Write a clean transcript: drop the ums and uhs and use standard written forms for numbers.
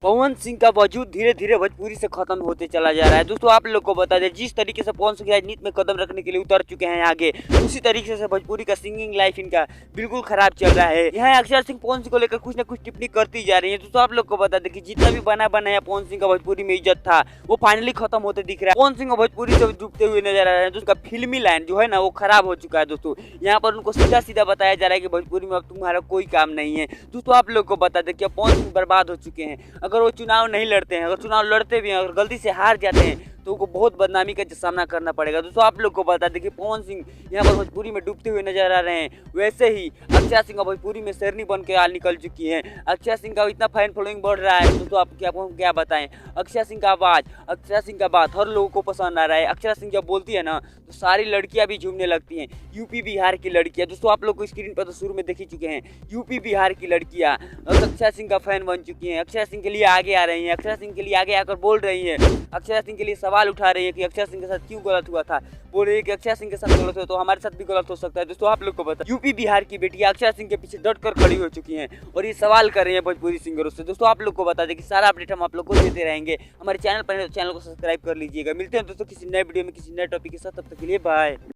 पवन सिंह का वजूद धीरे धीरे भोजपुरी से खत्म होते चला जा रहा है। दोस्तों आप लोग को बता दें, जिस तरीके से पवन सिंह राजनीति में कदम रखने के लिए उतर चुके हैं आगे, उसी तरीके से भोजपुरी का सिंगिंग लाइफ इनका बिल्कुल खराब चल रहा है। यहाँ अक्षर सिंह पवन सिंह को लेकर कुछ न कुछ टिप्पणी करती जा रही है। दोस्तों आप लोग को बता दें कि जितना भी बना बनाया पवन सिंह का भोजपुरी में इज्जत था, वो फाइनली खत्म होते दिख रहा है। पवन सिंह भोजपुरी से डूबते हुए नजर आ रहे हैं। उसका फिल्मी लाइन जो है ना, वो खराब हो चुका है। दोस्तों यहाँ पर उनको सीधा सीधा बताया जा रहा है कि भोजपुरी में अब तुम्हारा कोई काम नहीं है। दोस्तों आप लोग को बता दें कि अब पवन सिंह बर्बाद हो चुके हैं। अगर वो चुनाव नहीं लड़ते हैं, अगर चुनाव लड़ते भी हैं, अगर गलती से हार जाते हैं तो उनको बहुत बदनामी का सामना करना पड़ेगा। दोस्तों आप लोग को बता दें कि पवन सिंह यहाँ पर भोजपुरी में डूबते हुए नजर आ रहे हैं। वैसे ही अक्षय सिंह भोजपुरी में शेरनी बन के निकल चुकी है। अक्षय सिंह का इतना फैन फॉलोइंग बढ़ रहा है। दोस्तों आपको क्या बताएं, अक्षय सिंह का आवाज़, अक्षय सिंह का बात हर लोगों को पसंद आ रहा है। अक्षय सिंह जब बोलती है ना, तो सारी लड़कियां भी झूमने लगती हैं। यूपी बिहार की लड़कियां, दोस्तों आप लोग को स्क्रीन पर तो शुरू में देख ही चुके हैं, यूपी बिहार की लड़कियां अक्षय सिंह का फैन बन चुकी हैं। अक्षय सिंह के लिए आगे आ रही हैं, अक्षय सिंह के लिए आगे आकर बोल रही हैं, अक्षय सिंह के लिए सवाल उठा रही है कि अक्षय सिंह के साथ क्यों गलत हुआ था। बोल रही है कि अक्षय सिंह के साथ गलत हुआ तो हमारे साथ भी गलत हो सकता है। दोस्तों आप लोग को बता, यूपी बिहार की बेटियां अक्षय सिंह के पीछे डट कर खड़ी हो चुकी हैं और ये सवाल कर रही है भोजपुरी सिंगरों से। दोस्तों आप लोग को बता दें कि सारा अपडेट हम आप लोग को देते रहेंगे। हमारे चैनल पर चैनल को सब्सक्राइब कर लीजिएगा। मिलते हैं दोस्तों किसी नए वीडियो में किसी नए टॉपिक के साथ, तब तक के लिए बाय।